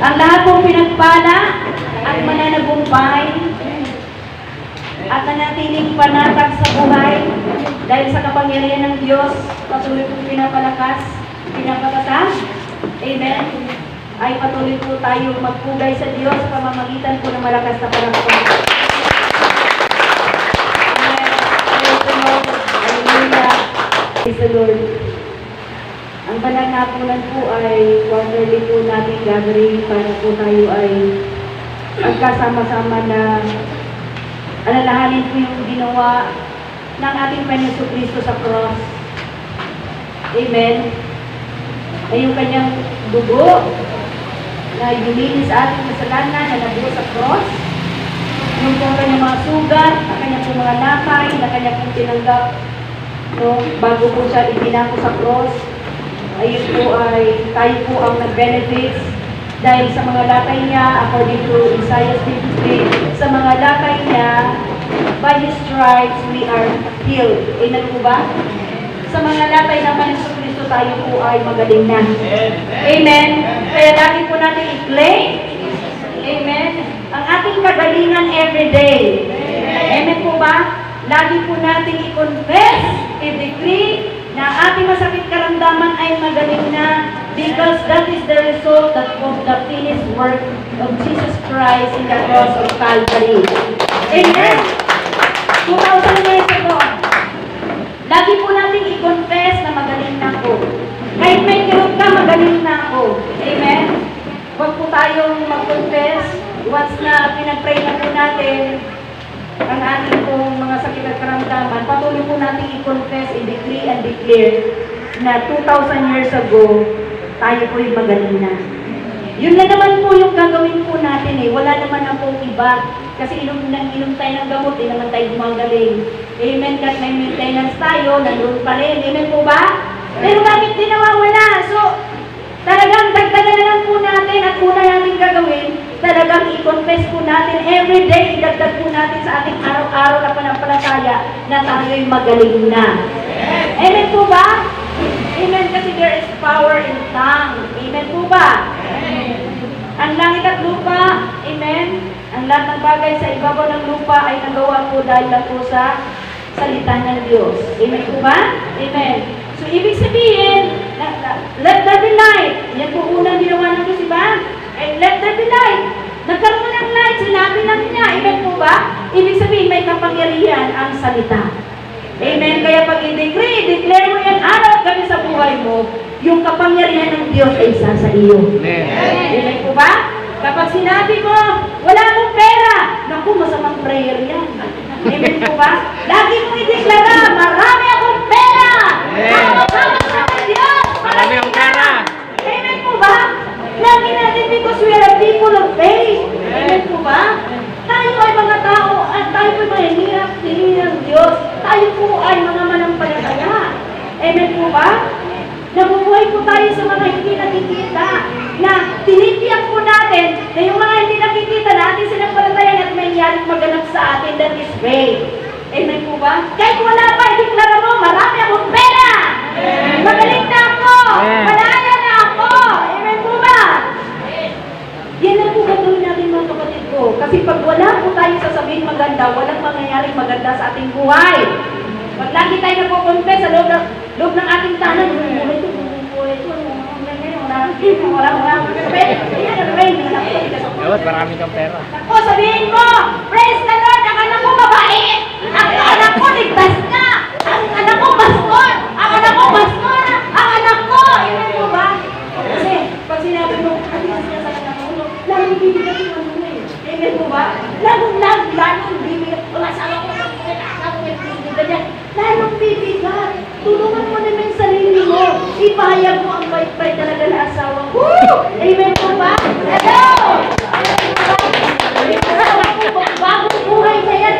Ang lahat pong pinagpala at mananagumpay at nanatiling panatag sa buhay dahil sa kapangyarihan ng Diyos, patuloy pong pinapalakas, pinapatatas. Amen. Ay patuloy po tayo magpugay sa Diyos sa pamamagitan po ng malakas na palakpak. Amen. Praise the Lord. Hallelujah. Praise the Lord. Ang pananapunan po ay quarterly po natin gathering para po tayo ay magkasama-sama na alalahanin po yung ginawa ng ating Panginoon Kristo sa cross. Amen. Ay yung kanyang dugo na yuminis sa ating kasalanan na nabuo sa cross. Yung po kanyang mga sugat, ang kanyang po mga lakay na kanyang po tinanggap bago po siya itinako sa cross. Ayun po ay tayo po ang nag-benefits dahil sa mga lakay niya, according to Isaiah 53, sa mga lakay niya, by His stripes we are healed. Amen po ba? Sa mga lakay naman ng Kristo tayo po ay magaling na. Amen. Kaya lagi po natin i-claim. Amen. Ang ating kagalingan everyday. Amen po ba? Lagi po natin i-confess, i-decree na ating masakit karamdaman ay magaling na because that is the result of the finished work of Jesus Christ in the cross of Calvary. Amen. 2,000 years ago, lagi po natin i-confess na magaling na ako. Kahit may kirot ka, magaling na ako. Amen. Huwag po tayong mag-confess. Once na pinag-pray na po natin ang ating pong mga sakit at karamdaman, patuloy po natin i-confess, i-decree and declare na 2,000 years ago, tayo po yung magaling na. Yun na naman po yung gagawin po natin eh. Wala naman na pong iba. Kasi inom tayo ng gamot, di naman tayo gumagaling. Amen. Kahit may maintenance tayo, nandun pa rin. Amen po ba? Pero bakit di nawawala? So, talagang dagdagan na lang po natin at una natin gagawin, talagang i-confess po natin every day, idagdag po natin sa ating araw-araw na panampalataya na tayo'y magaling na. Amen po ba? Amen, kasi there is power in tongue. Amen po ba? Ang langit at lupa, amen, ang lahat ng bagay sa ibabaw ng lupa ay nagawa po dahil lang po sa salita ng Diyos. Amen po ba? Amen. So, ibig sabihin, let there be light. Yan po unang ginawa ng Diyos, diba? And let there be light. Nagkaroon ng light, sinabi lang niya. Amen po ba? Ibig sabihin, may kapangyarihan ang salita. Amen. Kaya pag i-decree, declare mo yan araw kami sa buhay mo, yung kapangyarihan ng Diyos ay isa sa iyo. Amen po ba? Kapag sinabi mo, wala akong pera, naku, masamang prayer yan. Amen po ba? Lagi mong i-deklara, marami akong pera! Sama-sama sa Diyos! Marami akong pera! Amen po ba? Lagi natin because we are a people of faith. Amen po ba? Tayo ay mga tao at tayo po ay mga hirap ng Diyos. Tayo po ay mga manampalataya. Amen po ba? Nabubuhay po tayo sa mga hindi nakikita na tinitiyak po natin na yung mga hindi nakikita natin sinampalatayan at may nyaring maganap sa atin, that is faith. Amen po ba? Kahit wala pa, ideklara mo, marami akong pera! Magaling na ako! Malaya na ako! Amen po ba? Yan lang po gagawin natin mga kapatid ko. Kasi pag wala po tayo sasabihin maganda, walang mangyayaring maganda sa ating buhay. Pag lagi tayo nagpo-confess sa loob ng ating tanan, Marami kang pera. ako, sabihin mo, praise the Lord, ang anak ko mabait, ang anak ko ligtas na, ang anak ko pastor, ang anak ko pastora, ang anak ko, amen po ba? Kasi, pag sinabi mo, at least niya sa anak mo, lalong bibigyan yung ano na eh. Amen po ba? Lalong bibigyan, umasawa ko sa mga asawa ko, lalong bibigyan. Tulungan mo naman yung sarili mo. Ipahayag mo ang bait-bait talaga na asawa mo. Amen po ba? Hello! Bagong buhay na yan.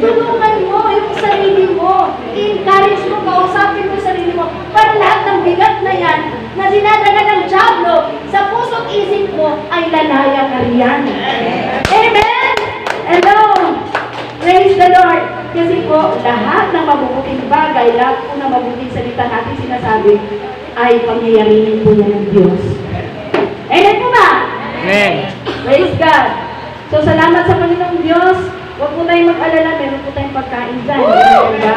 Tulungan mo yung sarili mo. I-encourage mo, kausapin mo yung sarili mo. Para lahat ng bigat na yan, na dinadala ng diablo, sa puso't isip mo, ay lalaya ka riyan. Amen! Hello! Praise the Lord! Kasi po, lahat ng mabubuting bagay, lahat po ng mabuting salita natin sinasabi, ay pangyayarihin po yan ng Diyos. Amen po ba? Amen. Praise God. So, salamat sa Panginoong Diyos. Huwag po tayong mag-alala, meron po tayong pagkain dyan. Diba?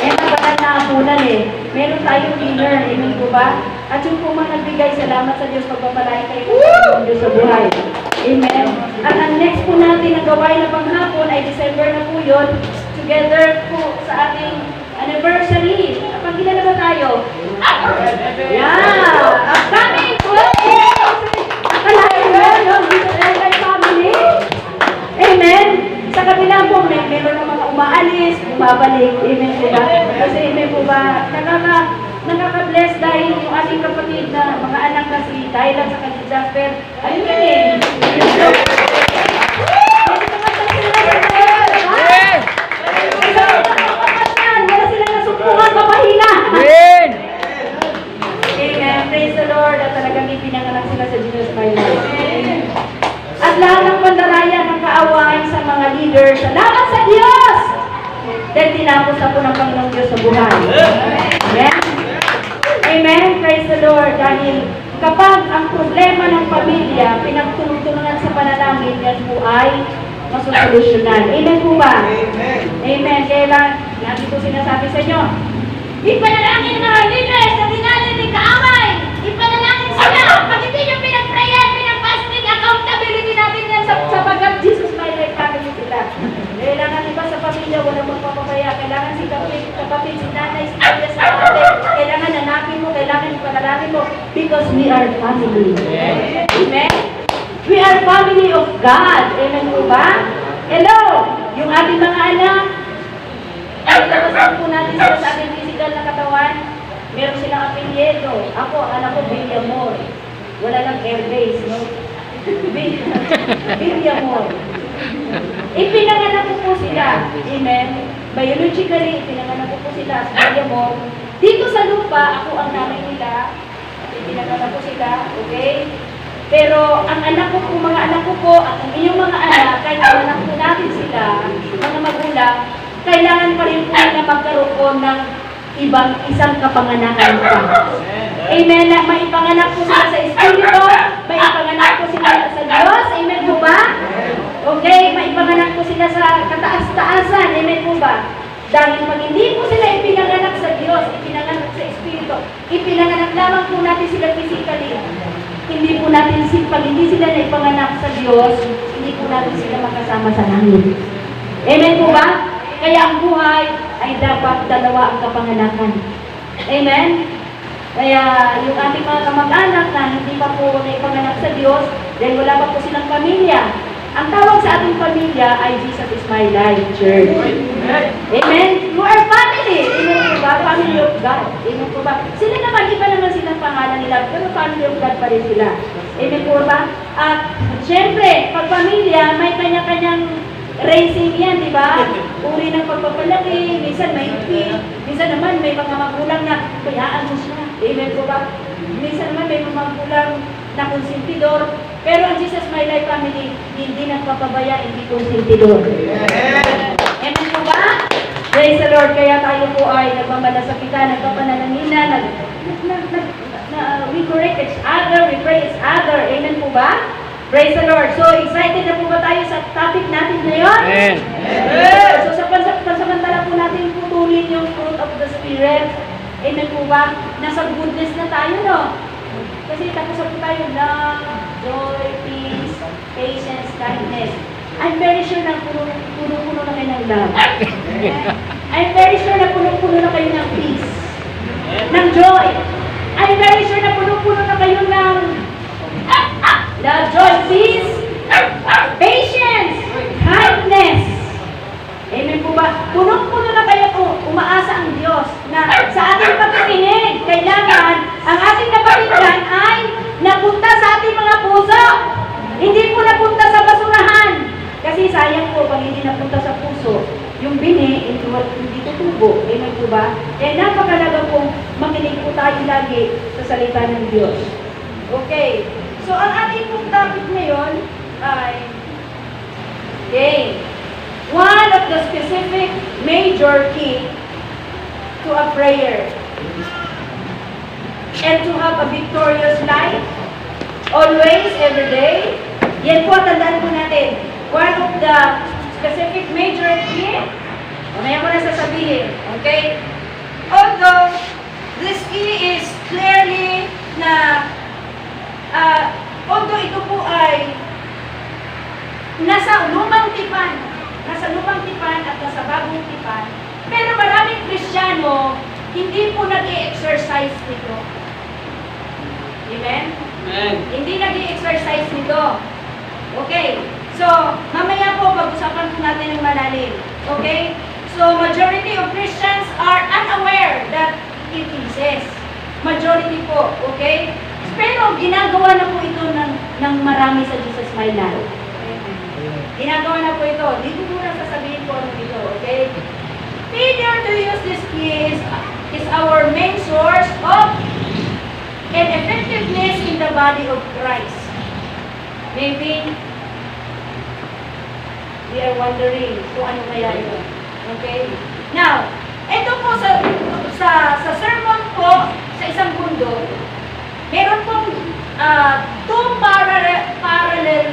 Yan ang banal na apunan eh. Meron tayong dinner, amen po ba? At yung po mga nagbigay, salamat sa Diyos, pagpapalain kayo ng Diyos sa buhay. Amen. At ang next po natin na gawain na panghapon ay December na po yun. Together po sa ating anniversary. Pagkila na ba tayo? Yeah! Upcoming 12 years! Akalain mo, no? Dito sa family. Amen. Sa kabila po, meron ng mga umaalis, bumabalik. Amen po ba? Kasi amen po ba? Nakaka-bless dahil yung ating kapatid na mga anak kasi dahil lang sa kanil Jasper. Ayun yan eh. Wala silang nasumpungan, papahina. Amen. Amen. Praise the Lord. At talagang ipinanganak sila sa Jesus Christ. Amen. At lahat ng pandaraya ng kaawaan sa mga leaders, salamat sa Diyos! Dahil tinapos na po ng Panginoong Diyos sa buhay. Amen? Amen? Praise the Lord. Dahil kapag ang problema ng pamilya, pinagtulungan sa panalangin, yan po ay masusolusyonan. Amen po ba? Amen. Kaya lang, lagi ko sinasabi sa inyo, ipanalangin ng mga leaders na dinanin ng kaaway! Ipanalangin sila! Pag hindi nyo pinag-prayer, pinag-fasting, accountability natin yan sapagkat Jesus my life family sila. Kailangan iba sa pamilya, wala magpapapaya. Kailangan si kapatid, si nanay, si kuya, si ate. Kailangan hanapin mo, kailangan ipanalangin mo because we are family. Amen? We are family of God. Amen po ba? Hello! Yung ating mga anak, ay tapos po natin sila sa ating physical na katawan. Meron silang apelyedo. Ako, ang anak ko, Villamor. Wala lang airbase, no? Villamor. Ipinanganak ko po sila. Amen? Biologically, ipinanganak ko po sila sa Villamor. Dito sa lupa, ako ang nanay nila. Ipinanganak ko sila, okay? Pero ang anak ko po, mga anak ko po, at ang inyong mga anak, kahit anak po natin sila, mga magulang, kailangan pa rin po nila magkaroon po ng isang kapanganakan pa. Amen. Na maipanganak po sila sa Espiritu, maipanganak po sila sa Diyos. Amen po ba? Okay, maipanganak po sila sa kataas-taasan. Amen po ba? Dahil pag hindi po sila ipinanganak sa Diyos, ipinanganak sa Espiritu, ipinanganak lamang po natin sila physically. Hindi po natin, pag hindi sila na ipanganak sa Diyos, hindi po natin sila makasama sa langit. Amen po ba? Kaya ang buhay ay dapat dalawa ang kapanganakan. Amen? Kaya yung ating mga kamag-anak na hindi pa po naipanganak sa Diyos, dahil wala pa po silang pamilya. Ang tawag sa ating pamilya ay Jesus is my life, church. Amen? You are family. Amen po ba? Family of God. Amen po ba? Sila naman, iba naman silang pangalan nila, pero family of God pa rin sila. Amen po ba? At syempre, pag pamilya, may kanya-kanyang racing yan, di ba? Uri ng pagpapalaki, minsan may ipin, minsan naman may mga magulang na kayaan mo siya. Amen po ba? Minsan naman may mga magulang na konsentidor. Pero ang Jesus My Life Family, hindi nagpapabaya, hindi konsentidor. Amen po ba? Praise the Lord. Kaya tayo po ay nagmamalasapitan, nagpapanalangina, we correct each other, we pray each other. Amen po ba? Praise the Lord. So, excited na po ba tayo sa topic natin ngayon? Amen. So, sa pansamantala po natin putulin yung fruit of the Spirit. Amen po ba? Nasa goodness na tayo, no? Kasi tapos po tayo love, joy, peace, patience, kindness. I'm very sure na puno-puno na kayo ng love. I'm very sure na puno-puno na kayo ng peace, ng joy. I'm very sure na puno-puno na kayo ng love, joy, peace, patience, kindness. Amen po ba? Punong-puno na kayo po, umaasa ang Diyos na sa ating pagkikinig, kailangan ang ating napakinggan ay napunta sa ating mga puso. Hindi po napunta sa basurahan. Kasi sayang po pag hindi napunta sa puso, yung bini, hindi tutubo. Amen po ba? Kaya napakalaga pong makinig po tayo lagi sa salita ng Diyos. Okay. So, ang ating pong topic ngayon ay one of the specific major key to a prayer and to have a victorious life, always, every day, Yan po, tandaan po natin. One of the specific major key, mamaya ko na sasabihin, okay? Although, this key is clearly na, although ito po ay nasa lumang tipan at nasa bagong tipan, pero maraming Kristiyano, hindi po nag-i-exercise nito. Amen? Amen. Hindi nag-i-exercise nito. Okay. So, mamaya po, pag-usapan po natin ng malalim. Okay? So, majority of Christians are unaware that it exists. Majority po. Okay? Pero, ginagawa na po ito ng marami sa Jesus My Life. Ginagawa na po ito. Hindi ko muna sasabihin po ano dito. Okay? Failure to use this key is our main source of and effectiveness in the body of Christ. Maybe we are wondering kung ano kaya ito. Okay? Now, ito po sa sermon po sa isang mundo, meron pong two parallel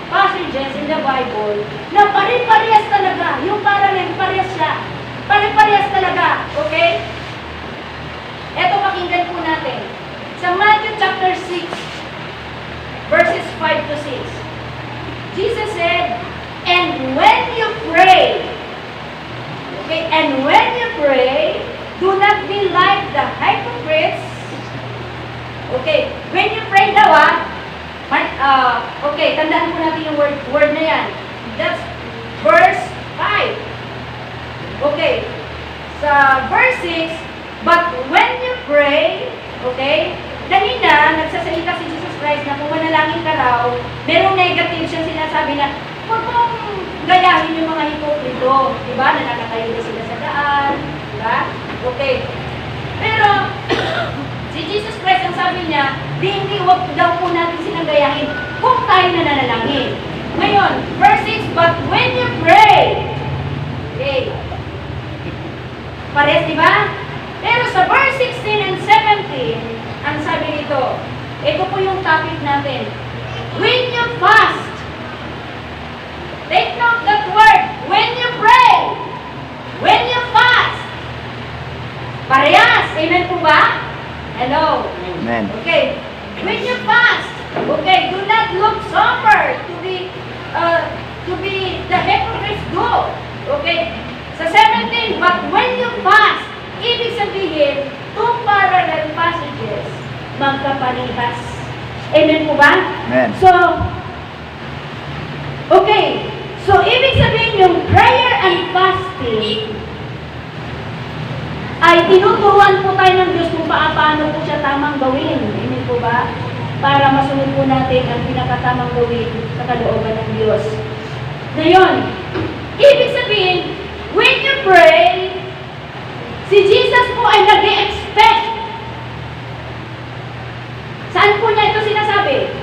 passages in the Bible na pare-parehas talaga. Yung parallel, parehas siya. Pare-parehas talaga. Okay? Ito pakinggan po natin. Sa Matthew chapter 6, verses 5 to 6. Jesus said, and when you pray, okay, and when you pray, do not be like the hypocrites. Okay, when you pray daw, okay, tandaan po natin yung word na yan. That's verse 5. Okay, sa verse 6, but when you pray, okay, kanina, nagsasalita si Jesus Christ na kung manalangin ka raw, merong negative siyang sinasabi na, huwag mong gayahin yung mga hipokrito. Diba? Na nakatayo sila sa daan. Diba? Okay. Pero, si Jesus Christ ang sabi niya, hindi, huwag daw po natin silang gayahin kung tayo na nanalangin. Ngayon, verse 6, but when you pray, okay, pares, diba? Pero sa verse 16 and 17, ang sabi nito, ito po yung topic natin. When you fast, take note that word, when you pray, when you fast, parehas, amen po ba? Hello? Amen. Okay, when you fast, okay, do not look somber to be the hypocrites do. Okay, sa 17, but when you fast, ibig sabihin, two parallel passages, magkaparehas. Amen po ba? Amen. So, okay. So, ibig sabihin yung prayer and fasting ay tinuturuan po tayo ng Diyos kung paano po siya tamang gawin. Amen po ba? Para masunod po natin ang pinakatamang gawin sa kalooban ng Diyos. Ngayon, ibig sabihin, when you pray, si Jesus po ay nag-e-expect. Saan po niya ito sinasabi?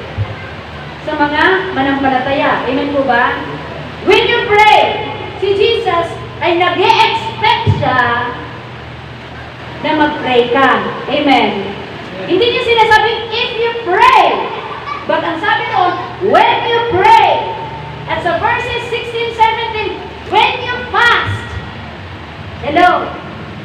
Sa mga manampalataya. Amen po ba? When you pray, si Jesus ay nag-e-expect siya na mag-pray ka. Amen. Hindi niya sinasabing, if you pray. But ang sabi noon, when you pray. At sa verses 16, 17, when you fast. Hello?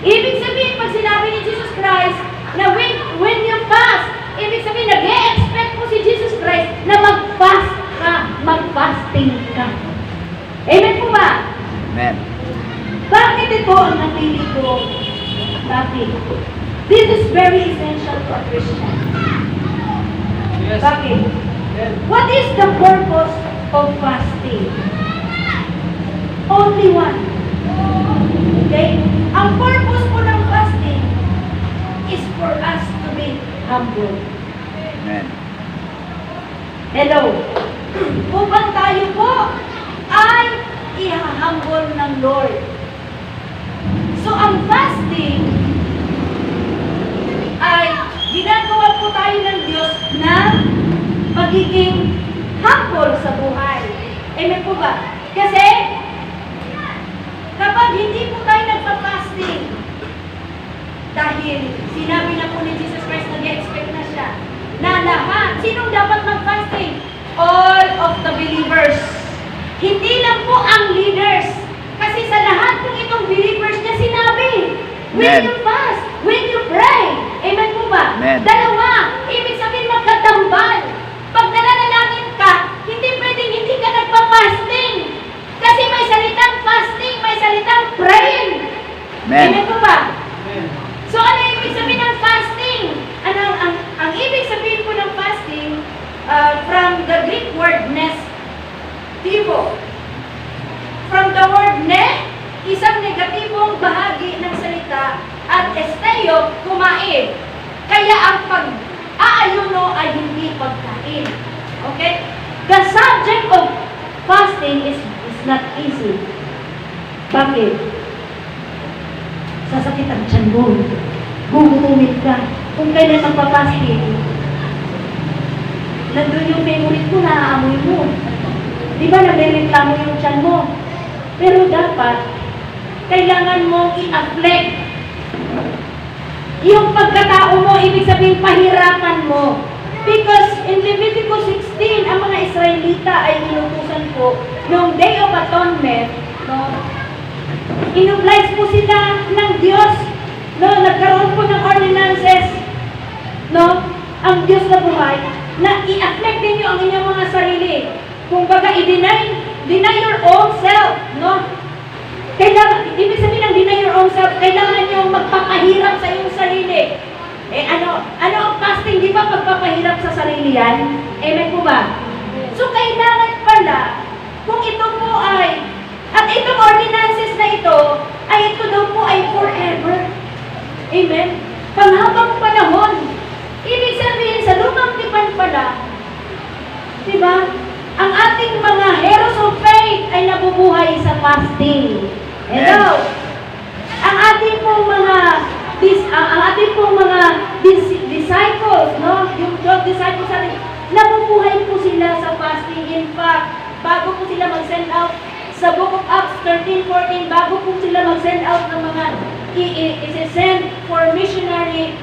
Ibig sabihin, pag sinabi ni Jesus Christ na when you fast, ibig sabihin, nag-e-expect po si Jesus Christ na mag-fast ka, mag-fasting ka. Amen po ba? Amen. Bakit ito ang napili ko? Bakit? This is very essential to a Christian. Yes. Bakit? Yes. What is the purpose of fasting? Only one. Okay? Ang purpose po ng fasting is for us to be humble. Amen. Hello? Upang tayo po ay i-humble ng Lord. So, ang fasting ay ginagawa po tayo ng Diyos na magiging humble sa buhay. Amen po ba? Kasi, kapag hindi po tayo nagpa-fasting, dahil sinabi na po ni Jesus Christ, nag-expect na siya, na lahat, sinong dapat mag-fasting? All of the Hindi lang po ang leaders. Kasi sa lahat ng itong believers niya sinabi, when Amen. you fast, when you pray, amen po ba? Amen. Dalawa, ibig sabihin magkatambal. Pag nananalangin ka, hindi pwedeng hindi ka nagpa-fasting. Kasi may salitang fasting, may salitang praying. Amen. Amen po ba? Amen. So ano ibig sabihin ng fasting? Ang ibig sabihin po ng fasting, from the Greek word nestivo. From the word ne, isang negatibong bahagi ng salita, at esteo, kumain. Kaya ang pag-aayuno ay hindi pagkain. Okay? The subject of fasting is not easy. Bakit? Sasakit ang tiyan mo. Gugutumit ka. Kung kailan magpapasting, nandun yung favorite mo, naaamoy mo. Di ba nagre-reklamo yung tiyan mo? Pero dapat, kailangan mong i-afflict. Yung pagkatao mo, ibig sabihin pahirapan mo. Because in Leviticus 16, ang mga Israelita ay inutusan po noong Day of Atonement, no? Inoblige po sila ng Diyos, no? Nagkaroon po ng ordinances, no? Ang Diyos na buhay, na i-afflict ninyo ang inyong mga sarili. Kung baga, deny your own self, no? Kailangan, ibig sabihin ng deny your own self, kailangan nyo magpapahirap sa iyong sarili. Eh ano ang fasting, di ba pagpapahirap sa sarili yan? Amen po ba? So kailangan pala, kung ito po ay, at itong ordinances na ito, ay ito daw po ay forever. Amen? Panghabang panahon. Ibig sabihin, sa lumang tipan pala, di ba? Ang ating mga heroes of faith ay nabubuhay sa fasting. Hello? Ang ating pong mga disciples, no? Yung 12 disciples natin, nabubuhay po sila sa fasting. In fact, bago po sila mag-send out sa Book of Acts 13-14, bago po sila mag-send out ng mga i-send for missionary,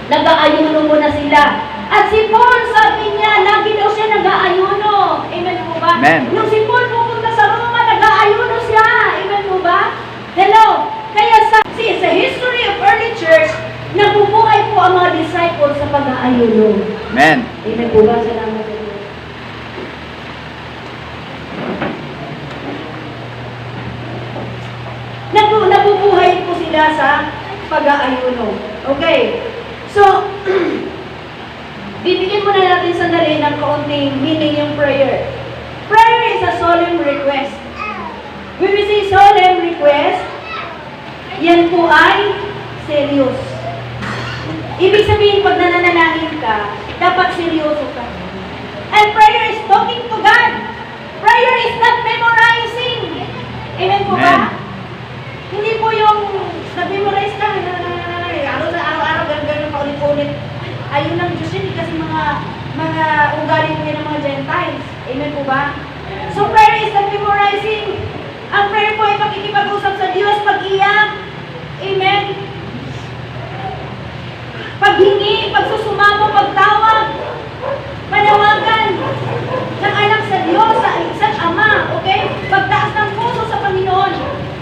nag-aayuno muna sila. At si Paul, sabi niya, lagi daw siya nag-aayuno. Amen po ba? Amen. Nung si Paul pupunta sa Roma, nag-aayuno siya. Amen po ba? Hello? Kaya sa history of early church, nabubuhay po ang mga disciples sa pag-aayuno. Amen. Amen po ba? Salamat po. Nabubuhay po sila sa pag-aayuno. Okay. So, bibigyan muna natin sandali ng kaunting meaning yung prayer. Prayer is a solemn request. When we say solemn request, yan po ay serious. Ibig sabihin, pag nananalangin ka, dapat seryoso ka. And prayer is talking to God. Prayer is not memorizing. Amen po ba? Amen. Hindi po yung nag-memorize ka, araw-araw, gano'n paulit-ulit. Ayun lang Diyos yun, kasi mga ugali po yan ng mga Gentiles. Amen po ba? So prayer is not memorizing. Ang prayer po ay pakikipag-usap sa Diyos, pag-iyak. Amen. Paghingi, pagsusumamo, pagtawag. Panawagan ng anak sa Diyos, sa isang Ama. Okay? Pagtaas ng puso sa Panginoon.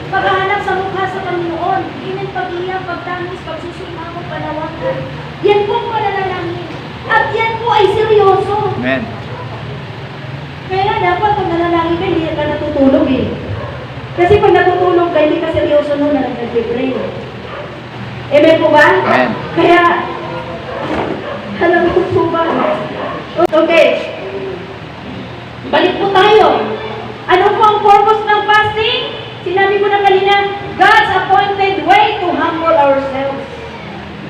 Paghahanap sa mukha sa Panginoon. Amen. Pag-iyak, pagtangis, pagsusumamo, panawagan. Yan po ang pananalangin. At yan po ay seryoso. Amen. Kaya dapat pag nanalangin ka, hindi ka natutulog eh. Kasi pag natutulog ka, hindi ka seryoso nun na nag-pray. Amen po ba? Amen. Kaya, alam ko po ba? Okay. Balik po tayo. Ano po ang purpose ng fasting? Sinabi ko na kanina, God's appointed way to humble ourselves.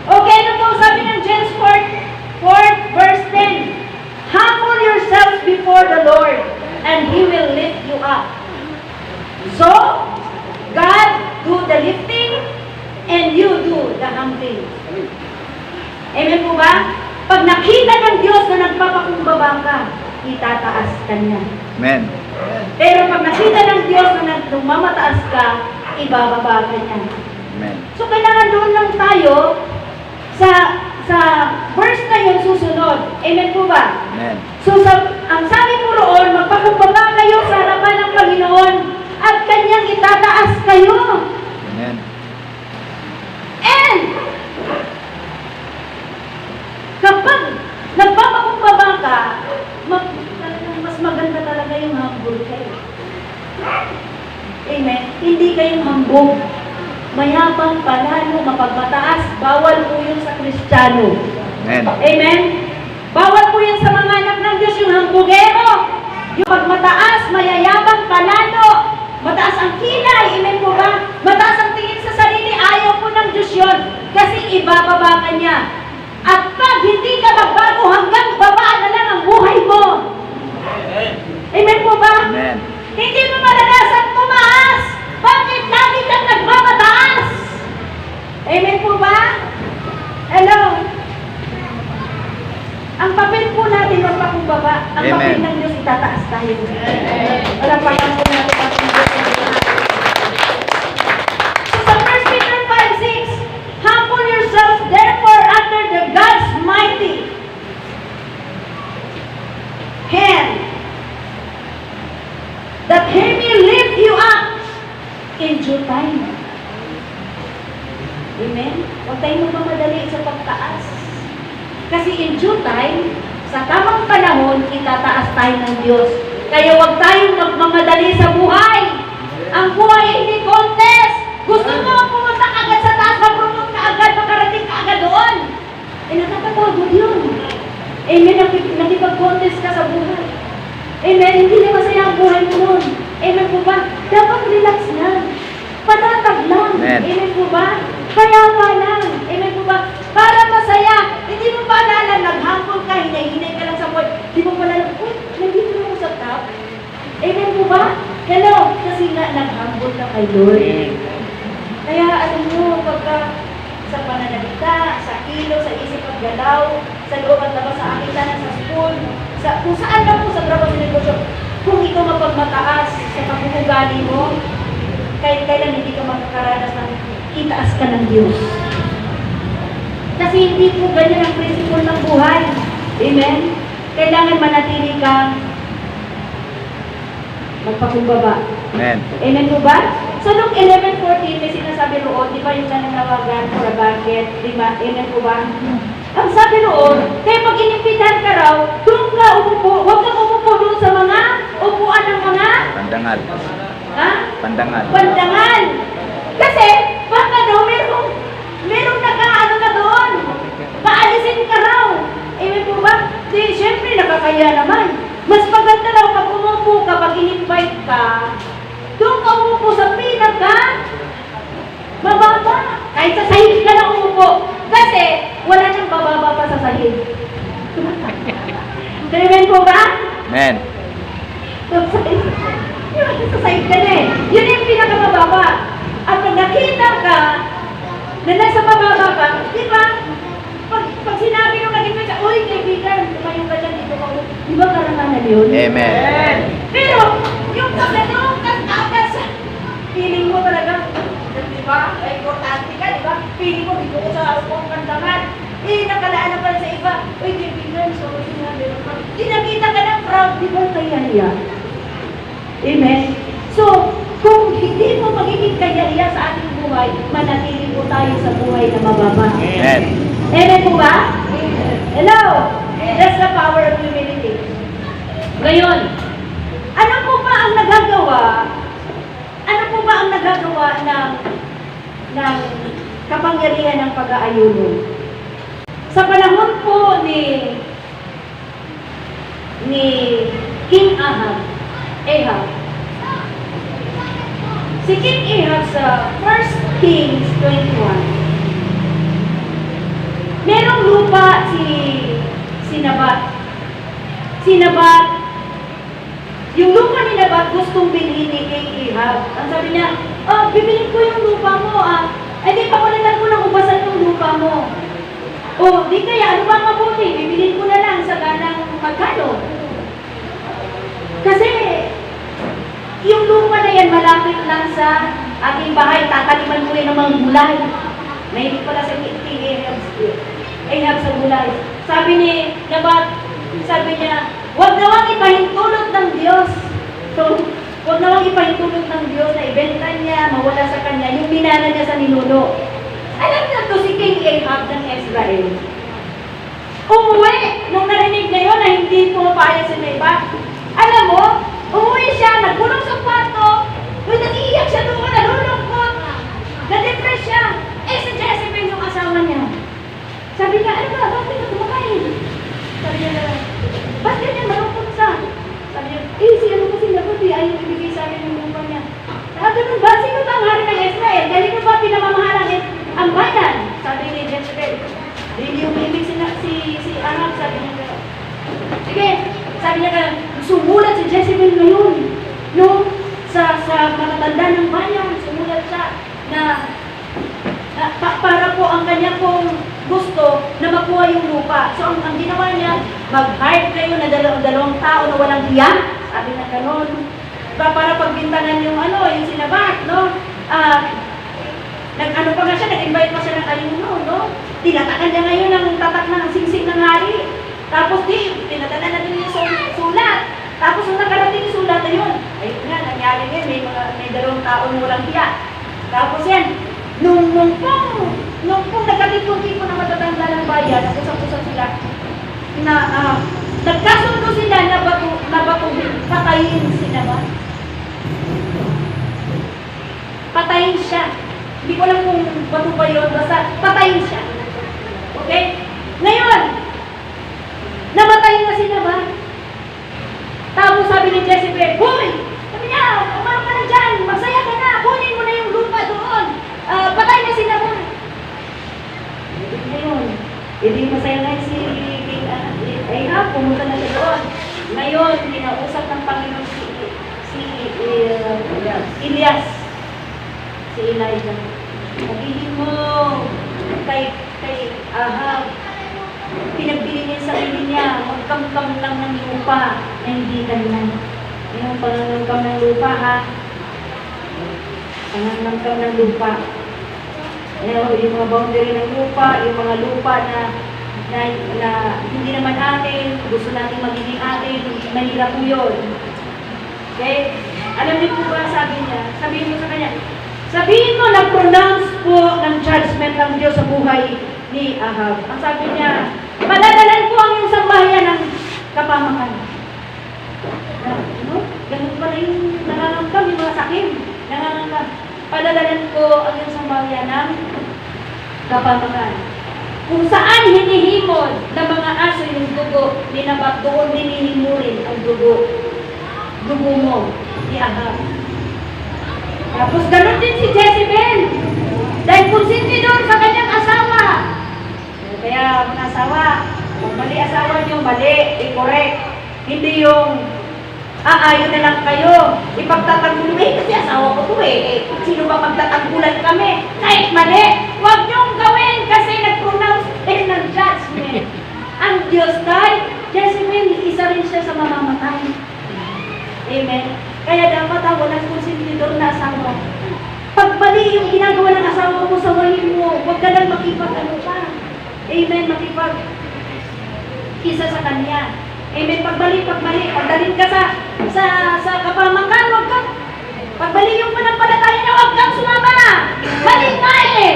Okay, ano po sabi ng James 4 verse 10? Humble yourselves before the Lord, and He will lift you up. So, God do the lifting, and you do the humbling. Amen po ba? Pag nakita ng Diyos na nagpapakumbaba ka, itataas ka niya. Amen. Pero pag nakita ng Diyos na nagmamataas ka, ibababa ka niya. Amen. So, kailangan doon lang tayo sa verse na yun susunod. Amen po ba? Amen. So, ang sabi po roon, magpakumbaba kayo sa harapan ng kayong humble kayo. Amen? Hindi kayong hambog. Mayabang, palalo, mapagmataas. Bawal po yun sa Kristiyano. Amen. Amen? Bawal po yan sa mga anak ng Diyos, yung hambugero. Yung pagmataas, mayayabang, palalo. Mataas ang kilay, amen po ba? Mataas ang tingin sa sarili, ayaw po ng Diyos yun. Kasi ibababa ka niya. At pag hindi ka magbago, hanggang baba na lang ang buhay mo. Amen po ba? Amen. Hindi mo maranasan tumaas. Bakit lagi kang nagmamataas? Amen po ba? Hello? Ang papel po natin ng pakumbaba. Ang Amen. papel ng Diyos, itataas tayo. Walang pangalan po natin ang Diyos. So sa 1 Peter 5:6, humble yourselves therefore under the God's mighty hand, that He may lift you up in due time. Amen? Huwag tayong magmamadali sa pagtaas. Kasi in due time, sa tamang panahon, itataas tayo ng Diyos. Kaya huwag tayong magmamadali sa buhay. Ang buhay ay hindi contest. Gusto mo pumunta agad sa taas, mapromote ka agad, makarating ka agad doon. Eh, nakakapagod yun. Amen, nakipag-contest ka sa buhay. Amen, hindi na masaya ang buhay mo nun. Amen po ba? Dapat relax na. Patatag lang. Amen. Amen po ba? Kaya nga lang. Amen po ba? Para masaya. Hindi mo pa alala, nag-humble ka, hinay-hinay ka lang sa buhay. Hindi mo pa alala, nandito na ako sa top. Amen po ba? Hello? Kasi nga, nag-humble ka kay Lord. Kaya alam mo, pagka sa pananalita, sa kilo, sa isip at galaw, sa loob at labas, sa akitan, sa school, kung saan lang po sa trabaho sa negosyo, kung ikaw mapagmataas sa pagkukugali mo, kahit kailan hindi ka makakaranas ng itaas ka ng Diyos. Kasi hindi po ganyan ang prinsipyo ng buhay. Amen? Kailangan manatili kang magpakumbaba. Amen. Amen po ba? So, Luke 11:14, may sinasabi roon, di ba yung nananawagan for a banquet? Di ba? Amen po ba? Ang sabi roon, kaya pag inimbitahan ka raw, doon ka umupo, huwag kang umupo doon sa mga upuan ng mga Pandangal. ha? Pandangal. Pandangan. Kasi, baka daw merong nakaano ka doon. Paalisin ka raw. Amen po ba? Di, syempre, nakakaya naman. Mas maganda raw pag umupo ka, pag in-invite ka, doon ka umupo sa pinaka mababa. Kahit sa sahig ka lang umupo. Kasi, wala nang bababa pa sa sahig. Amen po ba? Amen. Sa sahig ka na eh. Yun yung pinakamababa. At pag nakita ka, na nasa mababa ka, di ba? Pag sinabi nung naging pesa, uy, kaibigan, tumayo ka dyan, dito ka. Di ba karanganan yun? Amen. Pero, yung pagkanoong kasagas, feeling mo talaga, di ba? Ay, importante ka, di ba? Feeling mo, dito ko sa upong kandangan. Eh, nakalaan na pala sa iba. Uy, kaibigan, sorry nga, meron ka. Di nakita ka ng proud, di ba kaya? Amen? So, kung hindi mo magiging kaya sa ating buhay, manatili po tayo sa buhay na mababa. Amen. Amen po ba? Hello? That's the power of humility. Ngayon, ano po ba ang nagagawa? Ano po ba ang nagagawa ng kapangyarihan ng pag-aayuno? Sa panahon po ni King Ahab, si King Ahab sa 1 Kings 21, merong lupa si Nabat. Si Nabat, yung lupa ni Nabat gustong bilhin ni King Ahab. Ang sabi niya, oh, bibilin ko yung lupa mo, Eh, di pa kulitan ko ng ubasan yung lupa mo. O, di kaya, ano ba mabuti? Bibilin ko na lang sa ganang magkano. Kasi, yung lupa na yan malapit lang sa ating bahay, tataliman mo yan ng mga gulay. Mahilig pala sa King Ahab sa gulay. Sabi ni Nabat, sabi niya, huwag nawang ipahintulot ng Diyos. So, huwag nawang ipahintulot ng Diyos na ibenta niya, mawala sa kanya, yung binana niya sa ninuno. Alam niyo to si King Ahab ng Israel. Umuwi, nung narinig na yun na hindi pumapayag sa iba. Alam mo, sabi niya, sumulat si Jezebel ngayon, no? Sa matatanda ng bayan, sumulat siya na para po ang kanya pong gusto na makuha yung lupa. So, ang ginawa niya, mag-hire kayo na dalawang tao na walang hiya, sabi na gano'n. Para pagbintangan yung yung sinabat, no? Nag-ano pa nga siya, nag-invite pa siya ng ayuno, no? Tinatakan niya ngayon ang tatak ng singsing ng hari. Tapos tinatakan na din yung sulat. Tapos nung nakarating yung sulat na yun, ayun nga, nangyari ngayon, may dalawang tao na walang hiya. Tapos yan, nung pong nagkatipon-tipon na matatanda ng bayan, nag-usap-usap sila, na nagkasundo sila na batuhin, patayin sila ba? Patayin siya. Hindi ko alam kung bato ba yun, basta patayin siya. Okay? Ngayon, namatay na sila ba? Tapos sabi ni Jezebel, "Hoy! Sabi niya, umarap ka na dyan, magsaya ka na, kunin mo na yung lupa doon. Patay na sila ba?" Ngayon, hindi masaya na si Ahab, pumunta na siya doon. Ngayon, kinausap ng Panginoon si Elias. Si Elijah. Sabihin mo kay Ahab, pinagbili niya sa sarili niya, magkamkam lang ng lupa na hindi kanlan. Yung pangangkamkam ng lupa, ha? Pangangkamkam ng lupa. Yung mga boundary ng lupa, yung mga lupa na hindi naman atin, gusto natin magiging atin, mahirap po yun. Okay? Alam niyo po ba, sabi niya, sabihin mo sa kanya, sabihin mo, nag-pronounce po ng judgment ng Diyos sa buhay ni Ahab. Ang sabi niya, padadalan ko ang iyong sambahayan ng kapamakan. Ganun pala yung nangangamkam, yung mga sakim. Nangangamkam. Padadalan ko ang iyong sambahayan ng kapamakan. Kung saan hinihimod ng mga aso yung dugo, linabat doon dinihimurin ang dugo. Dugo mo, ni Ahab. Tapos ganun din si Jezebel. Dahil konsentidor sa kanyang asawa. Kaya mga asawa, kung mali asawa niyo, mali, i-correct. Hindi yung aayon na lang kayo. Ipagtatanggol, kasi asawa ko to sino ba magtatanggulan kami? Kahit mali, huwag niyong gawin kasi nag-pronounce din ng judgment. Ang Diyos kahit Jezebel, isa rin siya sa mamamatay. Amen. Kaya dapat walang konsentidor na asawa. Pag mali yung ginagawa ng asawa mo, sawahin mo. Huwag ka lang makipag-ano pa. Amen. Isa sa kanya. Amen. Pagbali. Pagdaling ka sa kapamakan, huwag ka. Pagbali yung panampalataya niya, huwag kang sumama. Mali nga eh.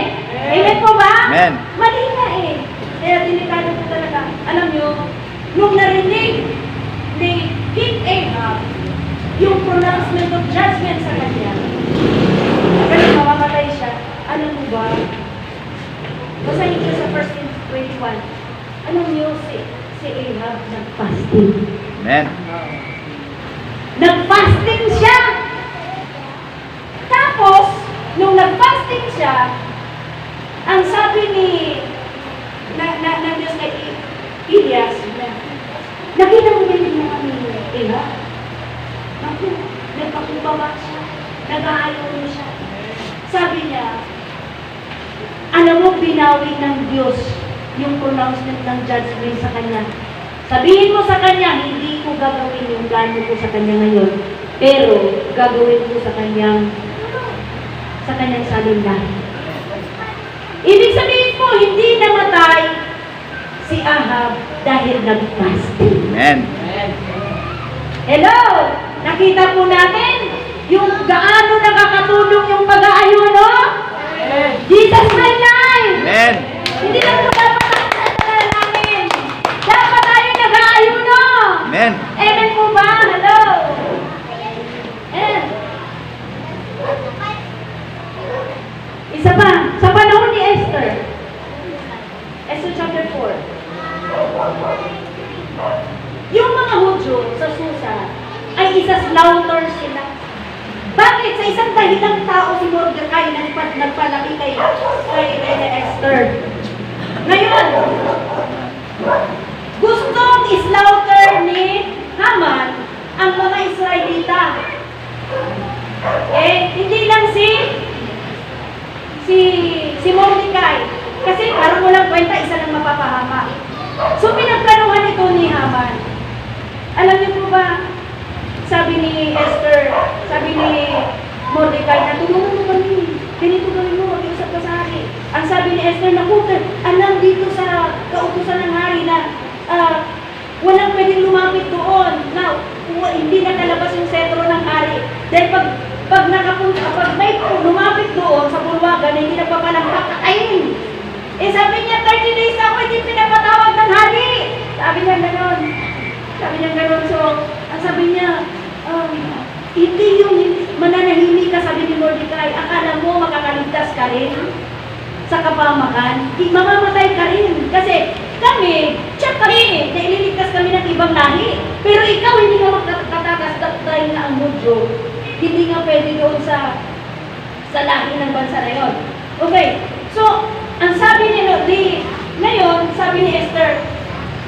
Amen po ba? Amen. Mali nga eh. Kaya delikado po talaga. Alam nyo, nung narinig ni King Ahab, yung pronouncement of judgment sa kanya, kasi mamamatay siya, alam mo ba? Basahin niyo sa 1 Kings 21. Alam niyo, si Ahab nag-fasting. Amen. Nag-fasting siya! Tapos, nung nag-fasting siya, ang sabi ng Diyos kay Elias, nakita mo ba yung mga Ahab? Ako, nagpakubaba siya, nag-aayon siya. Sabi niya, alam mo, binawi ng Diyos yung pronouncement ng judgment sa kanya. Sabihin mo sa kanya, hindi ko gagawin yung plano ko sa kanya ngayon, pero gagawin ko sa kanyang salindahan. Ibig sabihin mo, hindi namatay si Ahab dahil nag-fasting. Amen. Hello! Nakita po natin yung gaano nakakatulong yung pag-aayuno? Jesus my life! Amen. Hindi lang po dapat natin. Dapat tayo nag-aayuno! Amen. Amen po ba? Hello! Isa pa, sa panahon ni Esther. Esther chapter 4. Yung mga Hudyo sa Susa ay isa-slaughter sila. Bakit? Sa isang dahilang tao si Mordecai nagpalaki kay Esther. Ngayon, gustong islaughter ni Haman ang mga Israelita. Hindi lang si Mordecai. Kasi parang walang kwenta, isa lang mapapahama. So, pinagplanuhan ito ni Haman. Alam niyo po ba, sabi ni Esther, sabi ni Mordecai, na tulungan mo kami. Ganito gawin mo, mag-iusap ka sa hari. Ang sabi ni Esther, naku, alam dito sa kautusan ng hari na walang pwedeng lumapit doon. Now, hindi nakalabas yung setro ng hari. Dahil pag may lumapit doon sa bulwagan, hindi nagpapalampak, kakainin. Sabi niya, 30 days ako, hindi pinapatawag ng hari. Sabi niya gano'n. So, ang sabi niya, hindi yung mananahimik ka, sabi ni Mordecai, akala mo makakaligtas ka rin sa kapamakan, mamamatay ka rin. Kasi kami, check kami, na ililigtas kami ng ibang lahi. Pero ikaw, hindi ka makakatakas dahil na ang mudyo. Hindi nga pwede doon sa lahi ng bansa na yun. Okay, so, ang sabi ngayon, sabi ni Esther,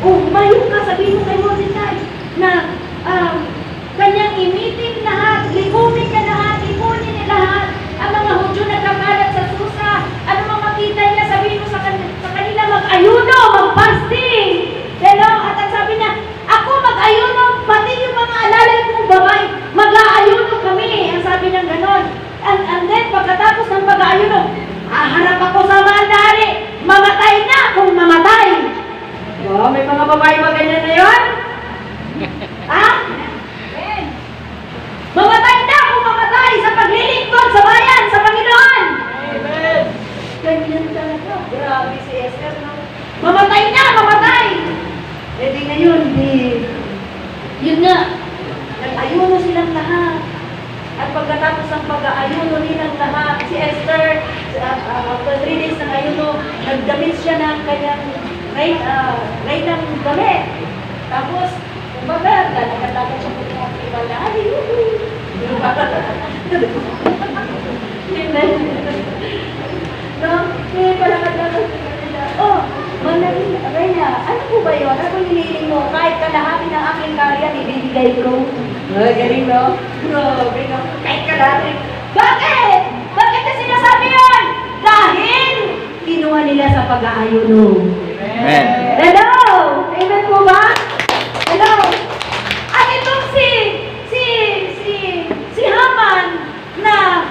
umayo ka, sabihin mo kay Mordecai, na kanyang imitin lahat, likumin niya lahat, ipunin niya lahat, ang mga Hudyo nagkakalat sa Susa, ano mang makita niya, sabihin mo sa kanila, mag-ayuno, mag-fasting. Hello? At ang sabi niya, ako mag-ayuno, pati yung mga alalay kong babae, mag-aayuno kami. Ang sabi niya ganon. And then, pagkatapos ng pag-aayuno, harap ako sa mahal na hari, mamatay na kung mamatay. Oh, may mga babae ba ganyan na yun? Ha? Mamatay na kung mamatay sa paglilingkod sa bayan, sa Panginoon. Amen. Ganyan talaga. Grabe si Esther. Mamatay na, mamatay. Di ngayon, yun nga, nag-ayuno silang lahat. At pagkatapos ng pag-ayuno nilang lahat, si Esther, after 3 days ng ayuno, nagdamit siya ng kanyang right ng damit. Tapos, kumbaga, lalakad-lakad siya po ng ibang lahat. No? Palakad-lakad siya. Oh, Mandarin, Reyna, ano po ba yun? Ano yung hinihiling mo? Kahit kalahati ng aking karyan, ibibigay ko. Galing, no? Grabe, no? Kahit kalahati. Bakit? Bakit na sinasabi yun? Dahil kinuha nila sa pag-aayuno. Amen. Hello! Amen po ba? Hello! At itong si Haman na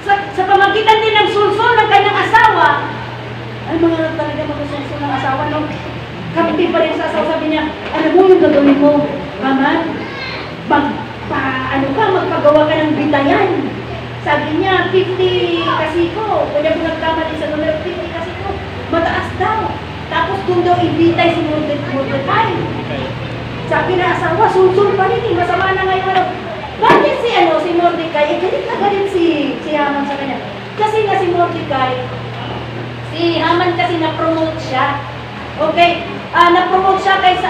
sa pamagitan din ng sulsul ng kanyang asawa, ay mga talaga magsusulsul ng asawa, no? Kampi pa rin sa asawa, sabi niya, alam mo yung gagawin mo, Haman? Magpagawa ka ng bitayan. Sabi niya, 50 kasiko. Kung niya nagkamali sa numero 50 kasiko, mataas daw. Tapos doon daw ibitay si Mordecai. Sabi na asawa, sulsul pa rin, masama na ngayon. Bakit si Mordecai, galit na galit si Haman sa kanya. Kasi nga si Mordecai, si Haman kasi na-promote siya. Okay? Na-promote siya kaysa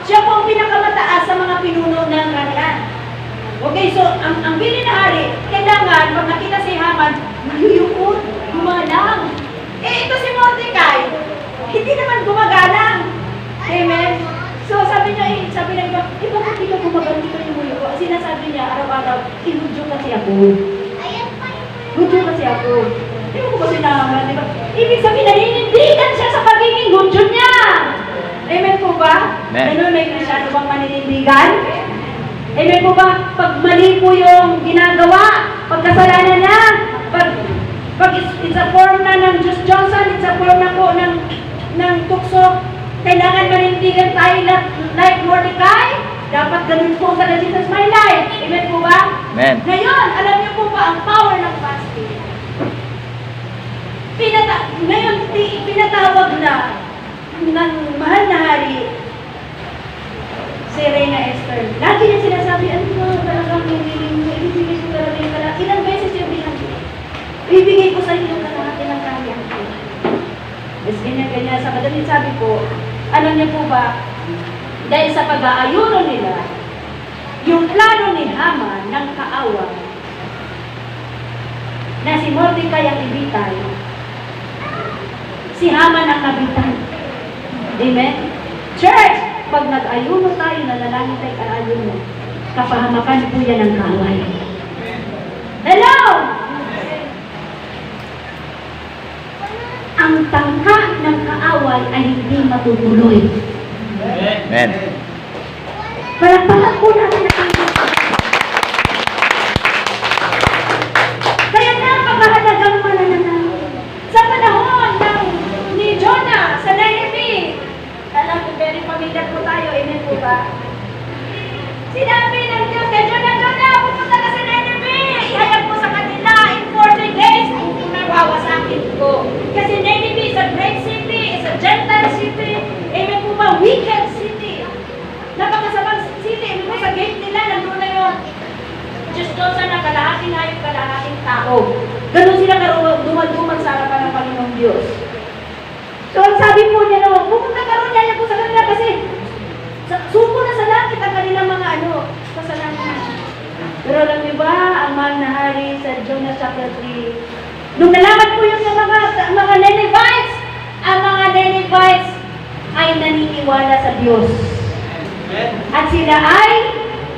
siya po ang pinakamataas sa mga pinuno ng harian. Okay, so ang bili na hari, kailangan pag nakita si Haman, mayuyukot, gumalang. Ito si Mordecai, hindi naman gumagalang. Amen? So sabi niya, bakit hindi ka gumagalang, hindi ka yumuyuko? Sinasabi niya, araw-araw, inudyo kasi ako. Hudyo kasi ako. Hindi mo ko kasi naman, di ba? Ibig sabihin, naninindigan siya sa pagiging hudyo niya. Amen po ba? Amen. Ano, may Krisyano bang maninindigan? Amen po ba? Pag mali po yung ginagawa, pagkasalanan na, pag it's a form na ng Just Johnson, it's a form na po ng tukso, kailangan manindigan tayo like Mordecai, dapat ganun po sa Jesus my life. Amen po ba? Amen. Ngayon, alam niyo po ba ang power ng fasting? Ngayon, pinatawag na ng mahal na hari si Reyna Esther. Lagi niya sinasabi, ano ba talagang hinihiling mo? Ibibigay ko talaga yung kalahati. Ilang beses yung binang ibibigay ko sa iyo yung kalahati ng kanya. Mas ganyan-ganyan. Sa madaling sabi ko, alam niyo po ba, dahil sa pag-aayuno nila, yung plano ni Haman ng kaaway na si Mordecai ang ibitay, si Haman ang nabitay. Amen? Church, pag nag-ayuno tayo, nanalangin tayo ka-ayuno, kapahamakan po yan ng kaaway. Hello! Ang tangka ng kaaway ay hindi matutuloy. Amen. Palakpakan po natin ang tangka. Kaya napakahalagang mananalangin. Sa panahon ni Jonah, sa Nineveh, alam ko, very familiar po tayo, amen po ba? Sinabi ng Diyos kay Jonah, Jonah, pupunta ka sa Nineveh. Ihayag mo sa kanila in 40 days kung nawawasakin ko. Kasi Nineveh is a great city, is a Gentile city, amen po ba, wicked city. Napakasamang city, amen po, sa gate nila, nandun na yung Diyos doon sana, kalahating hayop, kalahating tao. Ganun sila duman-duman sa harapan ng Panginoong Diyos. So, ang sabi po niya naman, pupunta ka ron, yaya po sa kanila kasi suko na sa langit ang kanilang mga kasalanan. Pero alam niyo ba, ang mahal na hari sa Jonah chapter 3, nung nalaman po yung mga Ninevites, ang mga Ninevites ay naniniwala sa Diyos. At sila ay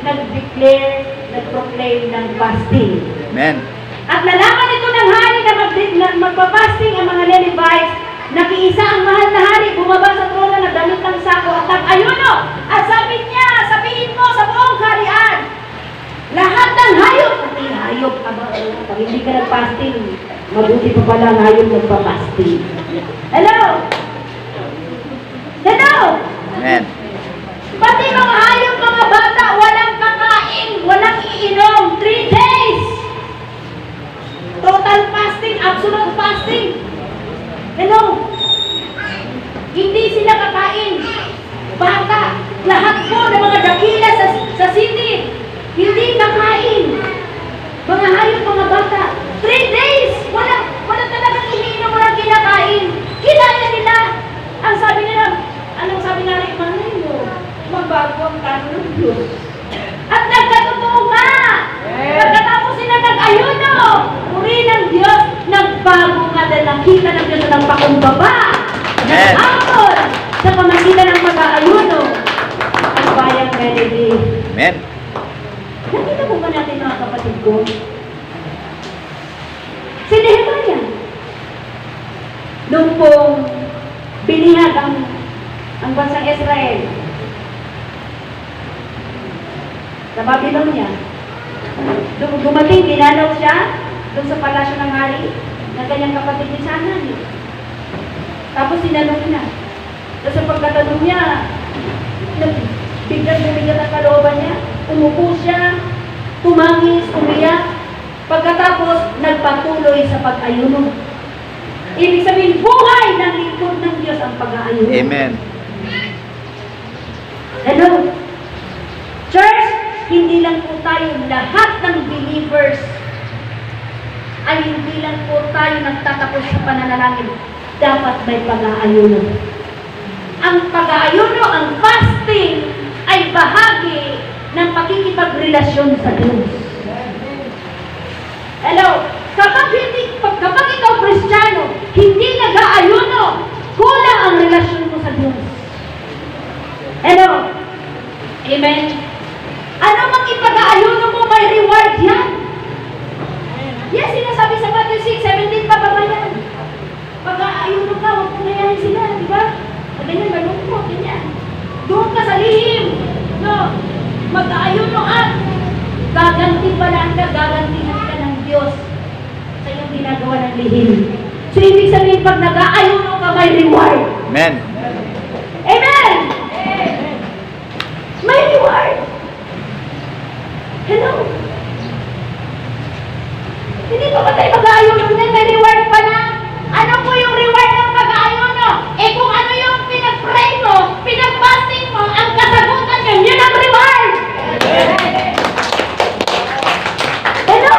nag-declare, nag-proclaim ng fasting. Amen. At nalaman ito ng hari na magpa-fasting ang mga Ninevites. Nakiisa ang mahal na hari, bumaba sa trono na damit ng sako at nag-ayuno. At sabi niya, sabihin mo sa buong kaharian, lahat ng hayop, pati hayop, pag hindi ka nag-fasting, mabuti pa pala ang hayop nagpa-fasting. Hello? Hello? Amen. Pati mga hayop, mga bata, walang kakain, walang iinom, 3 days. Total fasting, absolute fasting. Hello? Hindi sila kakain. Bata, lahat po ng mga dakila sa city, hindi kakain. Mga hayop, mga bata, 3 days, wala talagang iniinom, walang kinakain. Kinaya nila. Ang sabi nila, anong sabi nga rin, manay mo, magbago ang plano ng Diyos. At nagkatotoo nga. Pagkatapos sila nag-ayuno, puri ng Diyos, nagbago nga dahil nakita ng Diyos ng pakumbaba. Nag-amon sa pamagitan ng mag-ayuno ang bayang Nineveh. Amen. Nakita po ba natin mga kapatid ko? Si Nehemiah, nung pong binihag ang bansang Israel sa Babylonia, dumating, dinalaw siya doon sa palasyo ng hari ng kanyang kapatid ni Sanan. Tapos sinanong niya. Tapos sa pagkatanong niya, biglang ang kalooban niya, umupo siya, tumangis, umiyak. Pagkatapos, nagpatuloy sa pag-ayuno. Ibig sabihin, buhay ng lingkod ng Diyos ang pag-aayuno. Amen. Hello? Church, hindi lang po tayo, lahat ng believers, ay hindi lang po tayo nagtatapos sa pananalangin. Dapat may pag-aayuno. Ang pag-aayuno, ang fasting, ay bahagi ng pakikipagrelasyon sa Diyos. Hello? Kapag ikaw Kristiyano, hindi nag-aayuno, kulang ang relasyon mo sa Diyos. Hello? Amen? Ano mang ipag-aayuno mo, may reward yan. Yes, sinasabi sa Matthew 6:17 pa ba yan? Pag-aayuno ka, huwag mong nayahin sila, di ba? Ganyan, malungkot, ganyan. Doon ka sa lihim. No? Mag-aayuno at gagantihan ka ng Diyos sa iyong ginagawa ng lihim. So, ibig sabihin, pag nag-aayuno ka, may reward. Amen. Amen! May reward. Hello? Hindi pa ba tayo mag-aayuno na? May reward pa na? Ano po yung reward ng pag-aayuno? Eh kung ano yung pinag-pray mo, pinag-fasting mo, ang kasagutan yun, yun ang reward! Hello?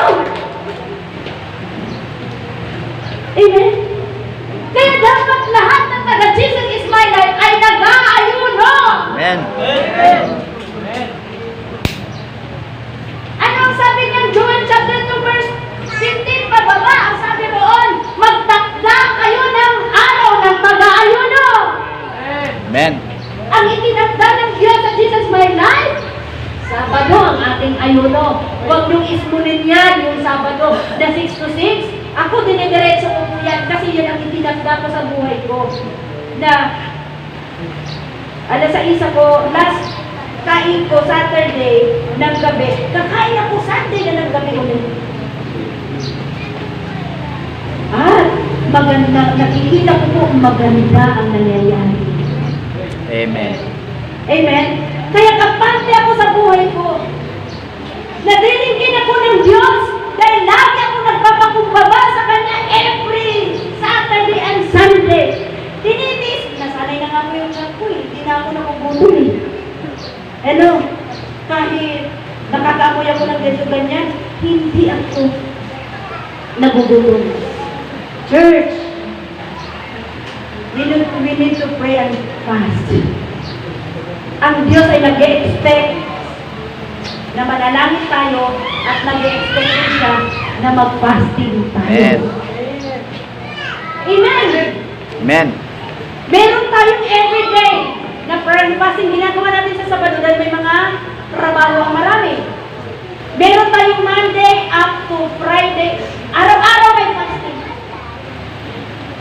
Amen? Kaya dapat lahat ng taga-Jesus is my life ay nag-aayuno! Amen. Ano ang sabi ng Joel chapter 2 verse 15 pababa? Ang sabi roon, magtakda kayo ng araw ng pag-aayuno. Amen. Ang itinakda ng ating ayuno. Huwag niyong ismunin yan yung Sabado na 6 to 6. Ako dinidiretso ko po yan kasi yan ang itinagda ko sa buhay ko. Na alas 6 ako, last kain ko Saturday ng gabi. Kakain ako Sunday na ng gabi ulit. Maganda, nakikita ko po maganda ang nangyayari. Amen. Amen? Kaya kapante ako sa buhay ko. Nadiligin ako ng Diyos dahil lagi ako nagpapakumbaba sa Kanya every Saturday and Sunday. Tinitis, nasanay na nga po yung chat ko eh. Hindi na ako nakubutol eh. Ano? Kahit nakakamoy ako ng ganyan ganyan, hindi ako nagugulong. Church, we need to pray and fast. Ang Diyos ay nag-e-expect na manalangin tayo at nag-e-expect din siya na mag-fasting tayo. Amen. Amen! Amen. Meron tayong everyday na prayer and fasting. Ginagawa natin sa Sabado dahil may mga trabaho ang marami. Meron tayong Monday up to Friday. Araw-araw may fasting.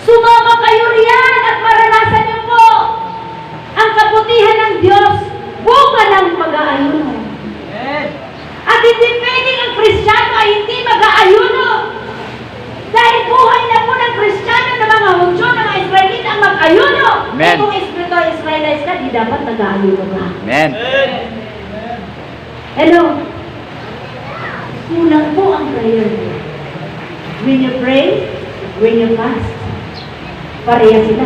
Sumama kayo riyan at maranasan niyo po ang kabutihan ng Diyos, bunga ng pag-aayuno. At hindi pwedeng ang Kristiyano ay hindi mag-aayuno. Dahil buhay na po ng Kristiyano ng mga Hudyo, ng mga Israelita ang mag-ayuno. Amen. Kung Israelites ka, di dapat nag-aayuno ka. Amen. Hello? Kulang po ang prayer. When you pray, when you fast, pareha sila.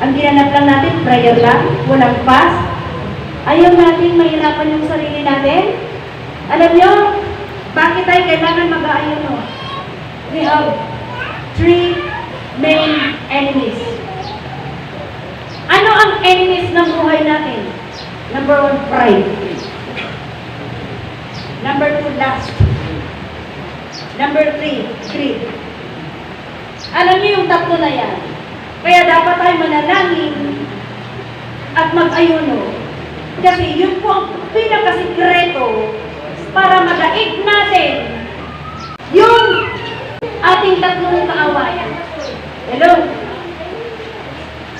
Ang ginanap lang natin, prayer lang, walang fast. Ayaw natin mahirapan yung sarili natin. Alam nyo, bakit tayo kailangan mag-aayuno? We have 3 main enemies. Ano ang enemies ng buhay natin? Number 1, pride. Number 2, lust. Number 3, greed. Alam niyo yung tatlo na yan. Kaya dapat tayo manalangin at mag-ayuno. Kasi yun po ang pinakasikreto para magaig natin yung ating tatlong kaawayan. Hello?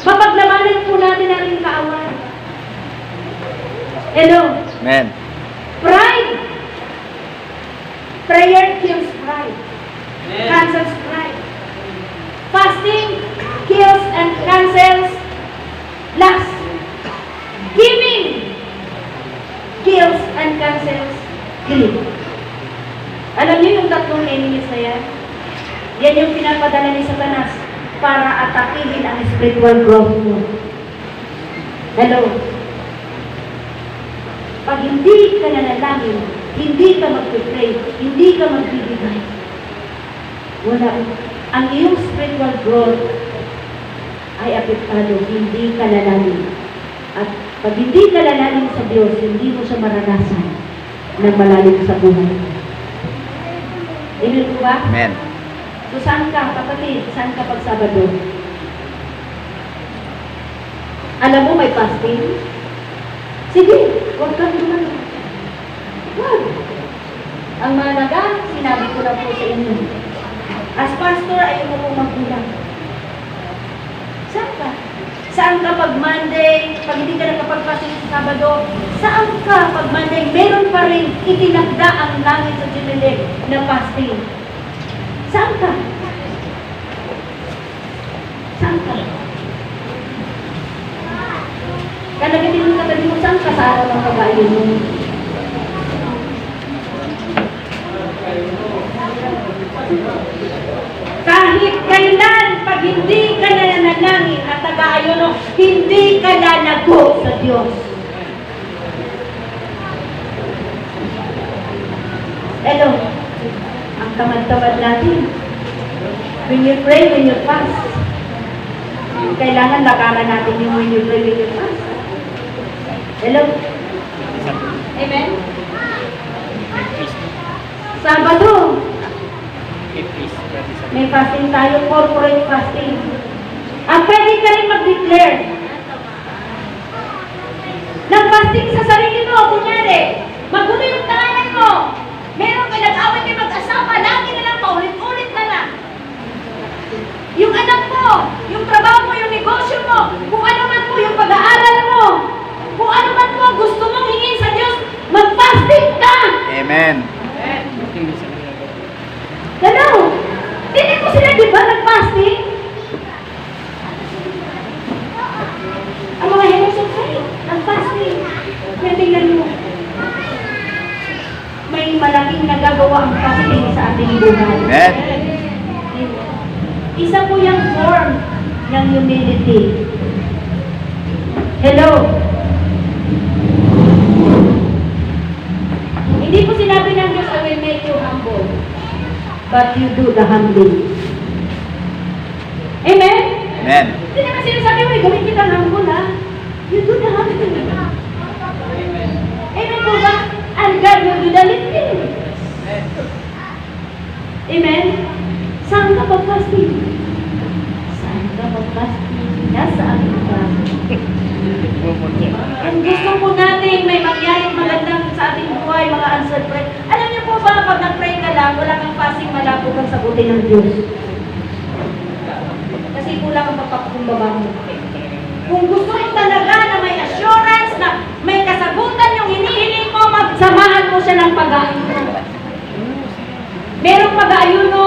Mapaglabanan po natin ang ating kaawayan. Hello? Amen. Pride. Prayer kills pride. Cancels pride. Fasting kills and cancels lust. Giving kills and cancels greed. Alam niyo yung tatlong enemies na yan? Yan yung pinapadala ni Satanas para atakihin ang spiritual growth mo. Hello? Pag hindi ka nanalangin, hindi ka mag-pray, hindi ka magbibigay, wala. Ang iyong spiritual growth ay apektado, hindi ka lalangin. At pag hindi ka lalangin sa Diyos, hindi mo siya maranasan na malalim sa buhay. Amen po ba? Amen. So saan ka, kapatid? Saan ka pag Sabado? Alam mo may fasting? Sige, huwag kang gumano. Huwag. Ang mahalaga, sinabi ko na po sa inyo. As pastor, ayaw mo pong magkulang. Saan ka? Saan ka pag Monday, pag hindi ka nakapag-fasting sa Sabado? Saan ka pag Monday? Meron pa rin itinagda ang langit sa Jubilee na fasting. Saan ka? Saan ka? Kalagatin mo katabi mo, saan ka sa araw ng pag-aayon mo? Kahit kailan, pag hindi ka nananalangin at nag-aayon, hindi ka lalago sa Diyos. Hello? Ang tamad-tamad natin. When you pray, when you fast. Kailangan lakaran natin yung when you pray, when you fast. Hello? Amen? Sabado. May fasting tayo, corporate fasting. Ang pwede ka rin mag-declare ng fasting sa sarili mo. Kunyari, Amen. Hello? Hindi ko sila, di ba, nag-fasting? Ang mga hemosophile, nag-fasting. Kaya tingnan mo, may malaking nagagawa ang fasting sa ating buhay. Amen. Isa po yung form ng humility. Hello? Hindi po sinabi ng Diyos, I will make you humble. But you do the humbling. Amen? Amen. Hindi naman sinasabi mo, gawin kita humble ha. You do the humbling. Amen po ba? And God will do the lifting. Amen? Saan ka mag-fasting? Saan ka mag-fasting? Nasa aking fasting. Kung gusto po natin may mangyaring magandang sa ating buhay, mga answered prayer. Alam niyo po ba, pag nag-pray ka lang, wala kang fasting, malabo kang sagutin ng Diyos. Kasi kulang ang pagpapakumbaba mo. Kung gusto mo talaga na may assurance, na may kasagutan yung hinihiling mo, magsamahan mo siya ng pag-aayuno. Merong pag-aayuno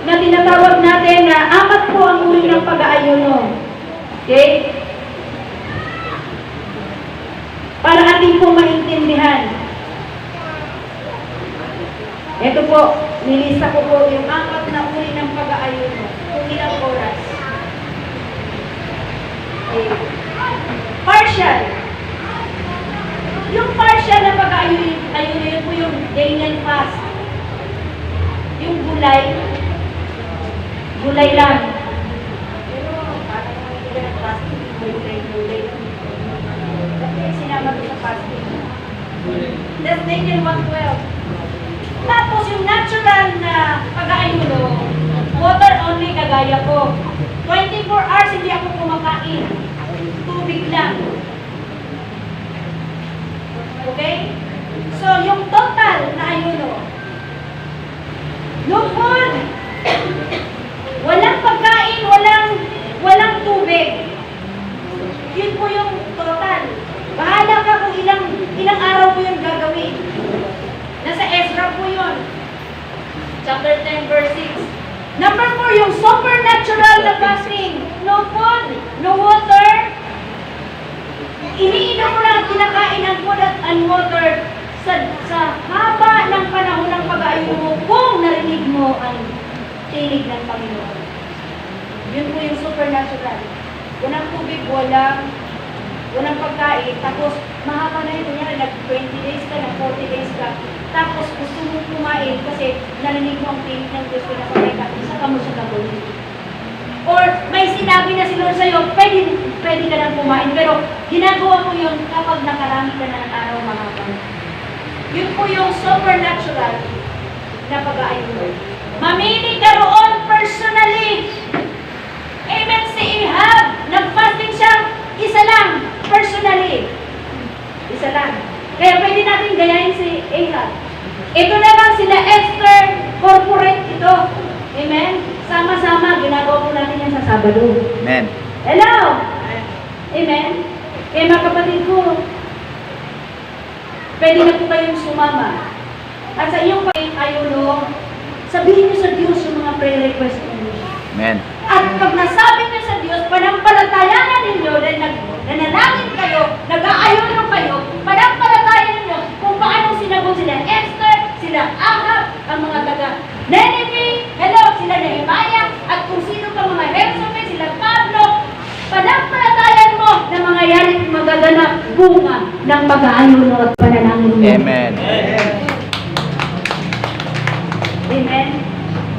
na tinatawag natin na apat po ang uri ng pag-aayuno. Okay? Para ating po maintindihan. Ito po, nilista ko po yung apat na uri ng pag-aayuno. Kung ilang oras. Okay. Partial. Yung partial na pag-aayuno, yun po yung Daniel fast. Yung gulay. Gulay lang. Pero parang hindi ka nag-fasting. Gulay lang. Sinama ko sa fasting. That's Daniel 1:12. Tapos yung natural na pag-aayuno, water only kagaya ko. 24 hours hindi ako kumakain. Tubig lang. Okay? So yung total na ayuno, no food, walang pagkain, walang tubig. Yun po yung total. Bahala ka kung ilang araw mo yung gagawin. Nasa Ezra po yun. Chapter 10, verse 6. Number 4, yung supernatural na fasting. No food, no water. Iniinom mo lang at kinakain ang food and water sa haba ng panahon ng pag-aayuno mo kung narinig mo ang tinig ng Panginoon. Yun po yung supernatural. Walang tubig, walang pagkain, tapos mahaba na yun, kunyari, nag-20 days ka, nag-40 days ka, tapos gusto mo kumain kasi narinig mo ang tinig ng Diyos na kapag ka, saka mo siya gagawin. Or may sinabi na si Lord sa'yo, pwede ka lang kumain, pero ginagawa mo yun kapag nakarami ka na ng araw mahaba. Yun po yung supernatural na pag-aayuno. Mamili ka roon personally. Amen, si Ahab, nag-fasting siya, isa lang, personally. Isa lang. Kaya pwede natin gayahin si Ahab. Ito na lang sila Esther, corporate ito. Amen? Sama-sama, ginagawa po natin yan sa Sabado. Amen. Hello? Amen? Kaya mga kapatid ko, pwede na po kayong sumama. At sa iyong ayuno, sabihin niyo sa Diyos yung mga prayer request ninyo. Amen. At pag nasabi niyo sa Diyos, panampalatayanan ninyo, dahil nanalangin kayo, nag-aayuno kayo, panampalatayan ninyo kung paano sinagot sila Esther, sila Ahab, ang mga taga Nineveh, hello, sila Nehemiah, at kung sino pa mga Hersome, sila Pablo, panampalatayan mo na mangyayari magaganap bunga ng pag-aayuno at panalangin mo. Amen. Amen.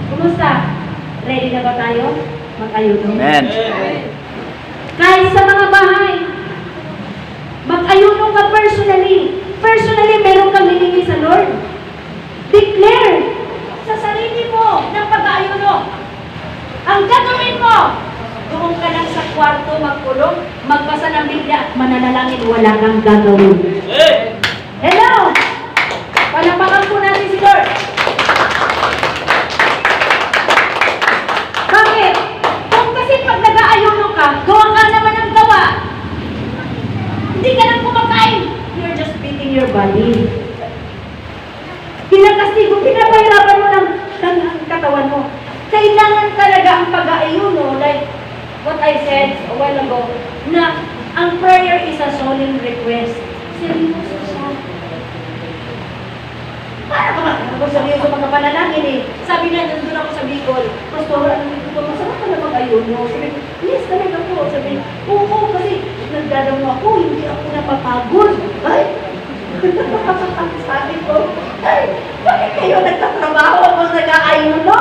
Kumusta? Ready na ba tayo? Mag-ayuno. Amen. Kahit sa mga bahay, mag-ayuno ka personally. Personally, meron kang hiningi sa Lord. Declare sa sarili mo ng pag-ayuno. Ang gagawin mo, doon ka lang sa kwarto magkulong, magbasa ng Biblia at mananalangin, wala kang gagawin. Hello! Palapakan po natin si Lord. Bakit? Kung kasi pag nag-aayuno ka, gawa ka naman ng gawa. Hindi ka lang kumakain. You're just beating your body. kinakastigo, pinapahirapan mo ng katawan mo. Kailangan talaga ang pag-aayuno, like what I said a while ago, na ang prayer is a solemn request. Seryoso siya. Para ako seryoso magkapanalangin eh. Sabi nga, nandun ako sa Bicol, Pastor, masarap ka na mag-ayuno. Sabi, yes, talaga po. Sabi, oo, kasi nagdadamo ako, hindi ako napapagod. Ay! Sabi ko, ay, bakit kayo nagtatrabaho ako nag-aayuno?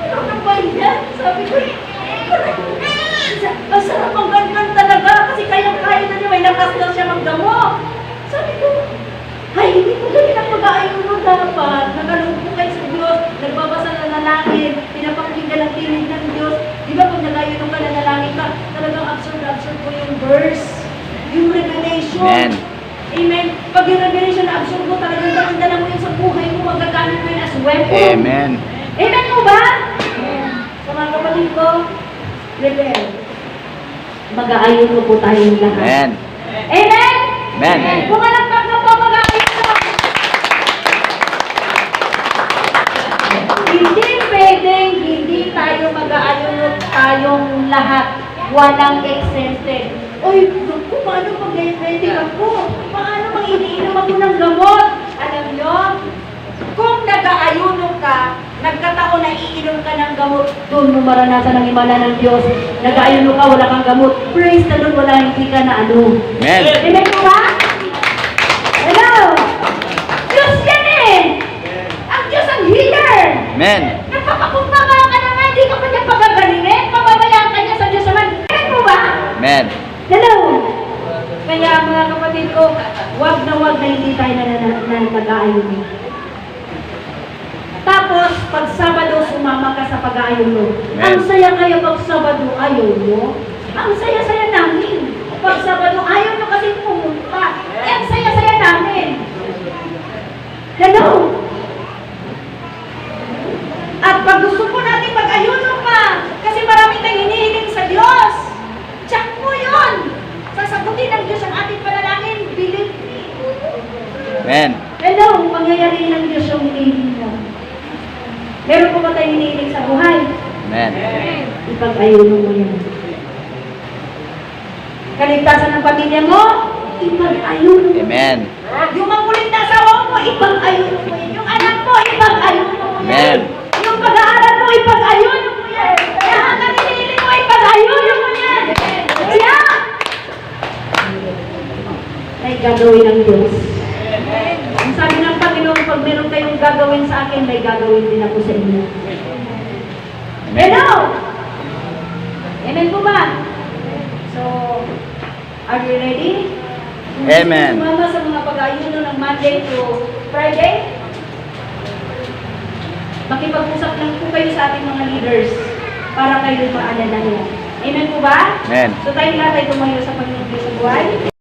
Ano na ba yan? Sabi ko, masarap ang ganyan talaga kasi kayang-kaya na niya, may lakas na siya magdamo. Sabi ko, ay, hindi ko ganyan ang pag-aayuno dapat. Nagalungkot kayo sa Diyos, nagbabasa na nalangin, pinapakinggan ang tinig ng Diyos. Di ba pag nag-ayuno ka na nalangin ka, talagang absurd po yung verse, yung revelation. Amen. Amen. Pag yung revelation na absurd mo, talagang dala mo yun sa buhay mo, magagamit mo yun as weapon. Amen. Amen mo ba? Sa mga kapatid ko, rebel. Mag-aayuno po tayong lahat. Amen. Amen? Amen. Kung alam pa po, mag-aayuno. Hindi pwedeng hindi tayo mag-aayuno tayong lahat. Walang exempted. Oy, naku, paano pag diabetic ako? Paano pag iniinom ako ng gamot? Alam nyo, kung nag-aayuno ka, nagkataon na iinom ka ng gamot, doon mo maranasan ang himala ng Diyos. Nag-aayuno ka, wala kang gamot. Praise the Lord, wala hindi ka na ano. Amen. Amen mo ba? Hello? Diyos yan eh! Ang Diyos ang healer! Amen. Nagpapakumbaba ka na nga, hindi ka pa niya pagagalingin, pababayaan ka niya sa Diyos naman. Amen mo ba? Amen. Hello? Kaya mga kapatid ko, wag na hindi tayo nag-aayuno. Tapos, pag Sabado, sumama ka sa pag-aayuno. Amen. Ang saya kaya pag Sabado, ayaw mo. Ang saya-saya namin. Pag Sabado, ayaw nyo kasi pumunta. Eh, ang saya-saya namin. Hello? At pag gusto po natin pag-ayuno pa, kasi marami tayong hinihiling sa Diyos. Check mo yun. Sasagutin ng Diyos ang ating panalangin. Believe me. Amen. Hello, mangyayari ng Diyos yung hinihiling mo. Meron po ba tayong hinihiling sa buhay? Amen. Ipag-ayuno mo yan. Kaligtasan ng pamilya mo? Ipag-ayuno mo. Amen. Yung makulit na asawa mo, ipag-ayuno mo yan. Yung anak mo, ipag-ayuno mo yan. Amen. Yung pag-aaral mo, ipag-ayuno mo yan. Lahat ng hinihiling mo, ipag-ayuno mo yan. Kaya, ay gagawin ng Diyos. Ang sabi ng Panginoon, pag meron kayong gagawin sa akin, may gagawin din ako sa inyo. Hello! Amen po ba? So, are you ready? Amen. Sumama sa mga pag-ayuno ng Monday to Friday. Makipag-usap lang po kayo sa ating mga leaders para kayo maalala nila. Amen po ba? Amen. So tayo lahat ay tumayo sa Panginoon Diyos sa buhay.